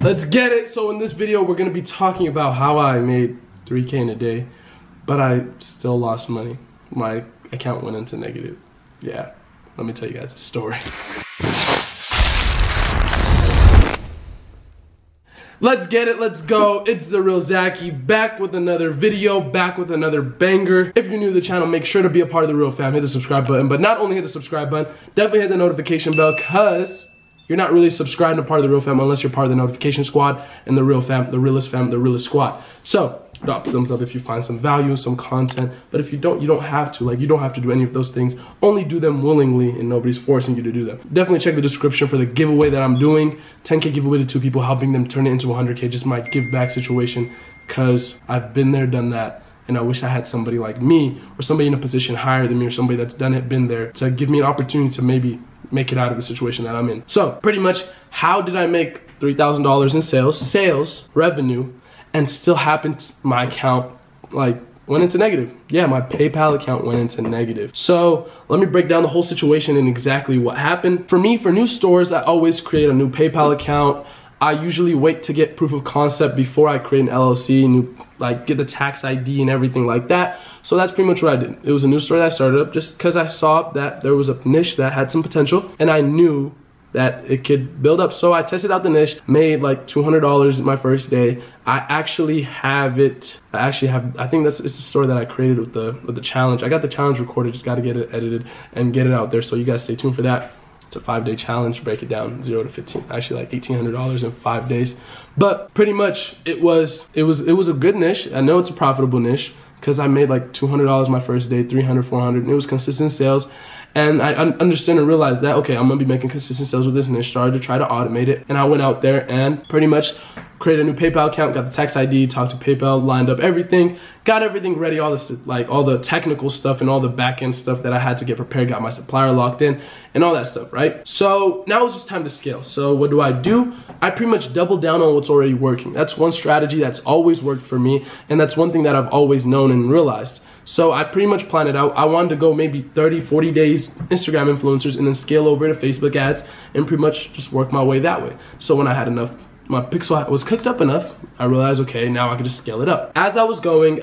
Let's get it. So in this video, we're gonna be talking about how I made 3K in a day, but I still lost money. My account went into negative. Yeah, let me tell you guys a story. Let's get it, let's go. It's the real Zaki, back with another video, back with another banger. If you're new to the channel, make sure to be a part of the real fam. Hit the subscribe button, but not only hit the subscribe button, definitely hit the notification bell, cause you're not really subscribed to part of the real fam unless you're part of the notification squad and the real fam, the realest squad. So drop a thumbs up if you find some value, some content. But if you don't have to. Like, you don't have to do any of those things. Only do them willingly, and nobody's forcing you to do them. Definitely check the description for the giveaway that I'm doing. 10K giveaway to 2 people, helping them turn it into 100K. Just my give back situation, because I've been there, done that. And I wish I had somebody like me, or somebody in a position higher than me, or somebody that's done it, been there, to give me an opportunity to maybe make it out of the situation that I'm in. So pretty much, how did I make $3,000 in sales revenue, and still happened my account like went into negative? Yeah, my PayPal account went into negative. So let me break down the whole situation and exactly what happened. For me, for new stores, I always create a new PayPal account. I usually wait to get proof of concept before I create an LLC, like get the tax ID and everything like that. So that's pretty much what I did. It was a new store that I started up just because I saw that there was a niche that had some potential, and I knew that it could build up. So I tested out the niche, made like $200 my first day. I actually have it. I think it's the store that I created with the challenge. I got the challenge recorded, just got to get it edited and get it out there. So you guys stay tuned for that. It's a 5-day challenge, break it down 0 to 15. Actually like $1,800 in 5 days. But pretty much it was a good niche. I know it's a profitable niche because I made like $200 my first day, $300, $400, and it was consistent sales. And I understood and realized that, okay, I'm gonna be making consistent sales with this niche. Started to try to automate it, and I went out there and pretty much created a new PayPal account, got the tax ID, talked to PayPal, lined up everything, got everything ready, all this, like all the technical stuff and all the back end stuff that I had to get prepared, got my supplier locked in and all that stuff, right? So now it's just time to scale. So what do? I pretty much double down on what's already working. That's one strategy that's always worked for me, and that's one thing that I've always known and realized. So I pretty much planned it out. I wanted to go maybe 30, 40 days Instagram influencers and then scale over to Facebook ads and pretty much just work my way that way. So when I had enough, my pixel was cooked up enough, I realized, okay, now I could just scale it up. As I was going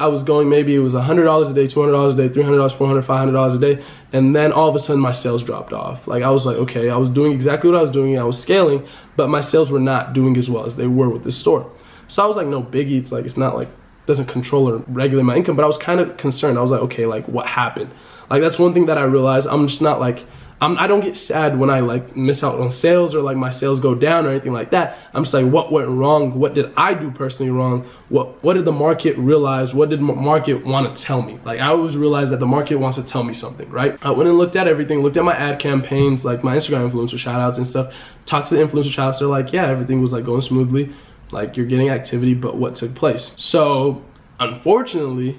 maybe it was $100 a day, $200 a day, $300, $400, $500 a day. And then all of a sudden my sales dropped off. Like I was like, okay, I was doing exactly what I was doing. I was scaling, but my sales were not doing as well as they were with this store. So I was like, no biggie. It's like, it's not like, doesn't control or regulate my income, but I was kind of concerned. I was like, okay, like what happened? Like that's one thing that I realized. I'm just not like, I don't get sad when I like miss out on sales or like my sales go down or anything like that. I'm just like, what went wrong? What did I do personally wrong? What did the market realize? What did the market want to tell me? Like I always realize that the market wants to tell me something, right? I went and looked at everything, looked at my ad campaigns, like my Instagram influencer shout outs and stuff, talked to the influencer shout outs. They're like, yeah, everything was like going smoothly. Like you're getting activity, but what took place? So unfortunately,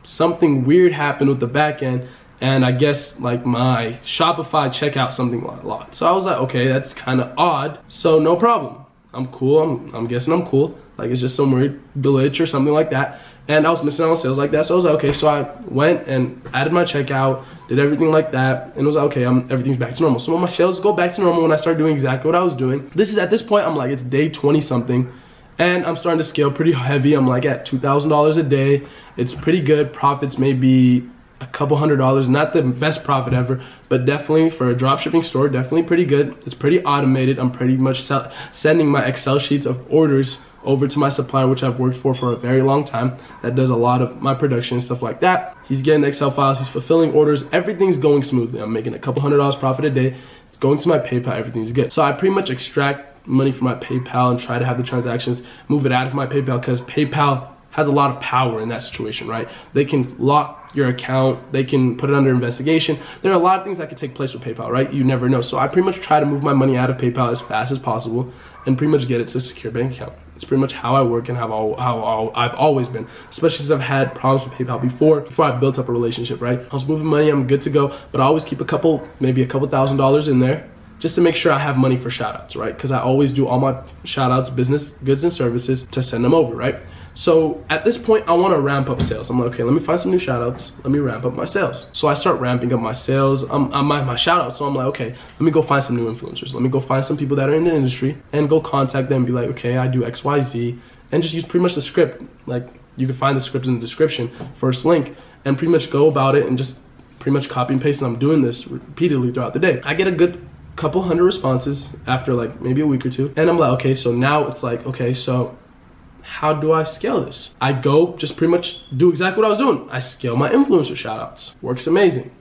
something weird happened with the back end, and I guess like my Shopify checkout something locked. So I was like, okay, that's kind of odd. So no problem. I'm cool. I'm guessing I'm cool. Like it's just some weird glitch or something like that. And I was missing out on sales like that. So I was like, okay. So I went and added my checkout, did everything like that, and it was like, okay, everything's back to normal. So when my sales go back to normal, when I start doing exactly what I was doing, at this point, I'm like, it's day 20 something. And I'm starting to scale pretty heavy. I'm like at $2,000 a day. It's pretty good. Profits maybe a couple $100. Not the best profit ever, but definitely for a dropshipping store, definitely pretty good. It's pretty automated. I'm pretty much sending my Excel sheets of orders over to my supplier, which I've worked for a very long time. That does a lot of my production and stuff like that. He's getting the Excel files. He's fulfilling orders. Everything's going smoothly. I'm making a couple $100 profit a day. It's going to my PayPal. Everything's good. So I pretty much extract money from my PayPal and try to have the transactions move it out of my PayPal, because PayPal has a lot of power in that situation, right? They can lock your account, they can put it under investigation. There are a lot of things that could take place with PayPal, right? You never know. So I pretty much try to move my money out of PayPal as fast as possible and pretty much get it to a secure bank account. It's pretty much how I work and how I've always been, especially since I've had problems with PayPal before I built up a relationship, right? I was moving money, I'm good to go, but I always keep maybe a couple $1,000s in there, just to make sure I have money for shoutouts, right? Because I always do all my shoutouts, business, goods, and services to send them over, right? So at this point, I want to ramp up sales. I'm like, okay, let me find some new shoutouts. Let me ramp up my sales. So I start ramping up my sales, my shoutouts. So I'm like, okay, let me go find some new influencers. Let me go find some people that are in the industry and go contact them and be like, okay, I do X, Y, Z, and just use pretty much the script. Like, you can find the script in the description, first link, and pretty much go about it and just pretty much copy and paste. And I'm doing this repeatedly throughout the day. I get a good couple hundred responses after like maybe a week or two, and I'm like, okay, so now it's like, okay, so how do I scale this? I go just pretty much do exactly what I was doing. I scale my influencer shoutouts. Works amazing.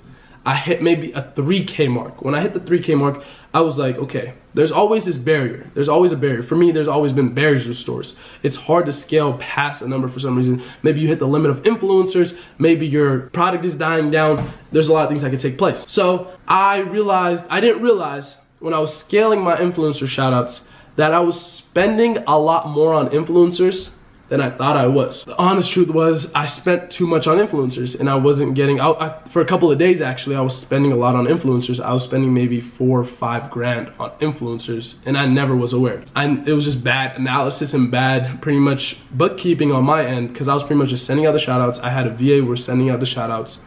I hit maybe a 3K mark. When I hit the 3K mark, I was like, okay, there's always this barrier. There's always a barrier. For me, there's always been barriers with stores. It's hard to scale past a number for some reason. Maybe you hit the limit of influencers. Maybe your product is dying down. There's a lot of things that could take place. So I didn't realize when I was scaling my influencer shoutouts that I was spending a lot more on influencers than I thought I was. The honest truth was I spent too much on influencers, and I wasn't getting out. For a couple of days actually, I was spending a lot on influencers. I was spending maybe 4 or 5 grand on influencers, and I never was aware. It was just bad analysis and bad pretty much bookkeeping on my end, because I was pretty much just sending out the shoutouts. I had a VA who was sending out the shoutouts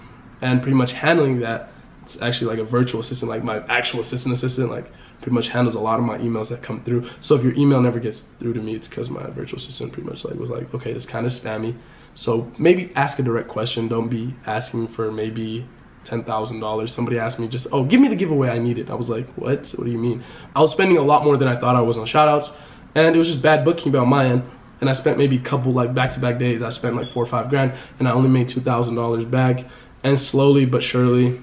and pretty much handling that. It's actually like a virtual assistant, like my actual assistant, like pretty much handles a lot of my emails that come through. So if your email never gets through to me, it's because my virtual assistant pretty much was like, okay, this kind of spammy. So maybe ask a direct question. Don't be asking for maybe $10,000. Somebody asked me just, oh, give me the giveaway I needed. I was like, what? What do you mean? I was spending a lot more than I thought I was on shoutouts, and it was just bad bookkeeping on my end. And I spent maybe a couple like back-to-back days. I spent like 4 or 5 grand, and I only made $2,000 back. And slowly but surely,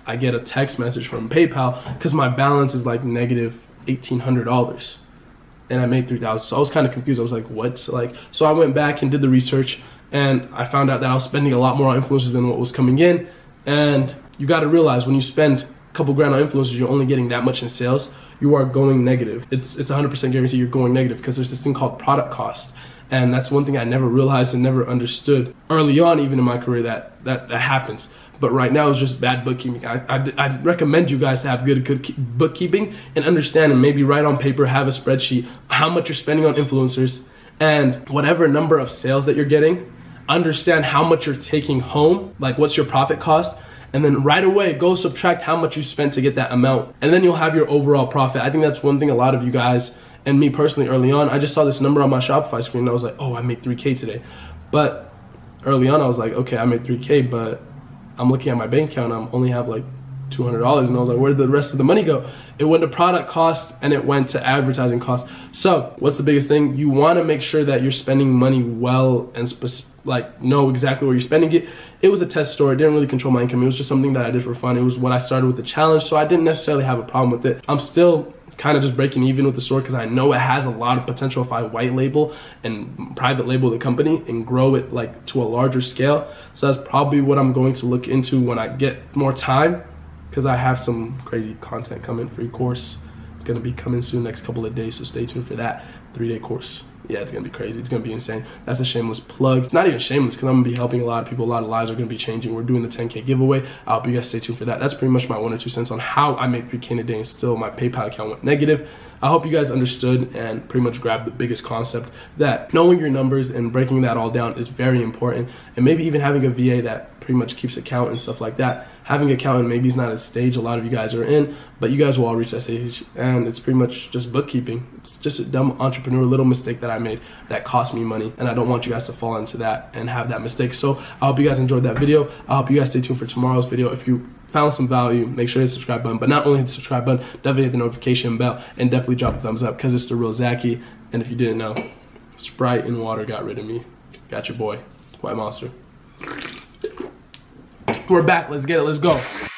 I get a text message from PayPal because my balance is like negative $1,800, and I made $3,000. So I was kind of confused. I was like, what? So I went back and did the research, and I found out that I was spending a lot more on influencers than what was coming in. And you got to realize when you spend a couple grand on influencers, you're only getting that much in sales. You are going negative. It's 100% guarantee you're going negative, because there's this thing called product cost. And that's one thing I never realized and never understood early on, even in my career, that happens. But right now it's just bad bookkeeping. I'd recommend you guys to have good bookkeeping and understand, and maybe write on paper, have a spreadsheet, how much you're spending on influencers, and whatever number of sales that you're getting, understand how much you're taking home, like what's your profit cost, and then right away go subtract how much you spent to get that amount, and then you'll have your overall profit. I think that's one thing a lot of you guys, and me personally early on, I just saw this number on my Shopify screen and I was like, oh, I made 3K today. But early on I was like, okay, I made 3K, but I'm looking at my bank account, I only have like $200, and I was like, where did the rest of the money go? It went to product cost and it went to advertising cost. So what's the biggest thing? You want to make sure that you're spending money well and like know exactly where you're spending it. It was a test store. It didn't really control my income. It was just something that I did for fun. It was when I started with the challenge, so I didn't necessarily have a problem with it. I'm still kind of just breaking even with the store because I know it has a lot of potential if I white label and private label the company and grow it like to a larger scale. So that's probably what I'm going to look into when I get more time, because I have some crazy content coming, free course. It's gonna be coming soon, next couple of days, so stay tuned for that. 3-day course. Yeah, it's gonna be crazy. It's gonna be insane. That's a shameless plug. It's not even shameless, because I'm gonna be helping a lot of people. A lot of lives are gonna be changing. We're doing the 10K giveaway. I hope you guys stay tuned for that. That's pretty much my 1 or 2 cents on how I made 3K in a day and still my PayPal account went negative. I hope you guys understood and pretty much grabbed the biggest concept, that knowing your numbers and breaking that all down is very important. And maybe even having a VA that pretty much keeps account and stuff like that. Having an accountant maybe is not a stage a lot of you guys are in, but you guys will all reach that stage, and it's pretty much just bookkeeping. It's just a dumb entrepreneur little mistake that I made that cost me money, and I don't want you guys to fall into that and have that mistake. So I hope you guys enjoyed that video. I hope you guys stay tuned for tomorrow's video. If you found some value, make sure to hit the subscribe button, but not only hit the subscribe button, definitely hit the notification bell, and definitely drop a thumbs up, because it's the real Zaki. And if you didn't know, Sprite and water got rid of me. Got your boy, White Monster. We're back. Let's get it. Let's go.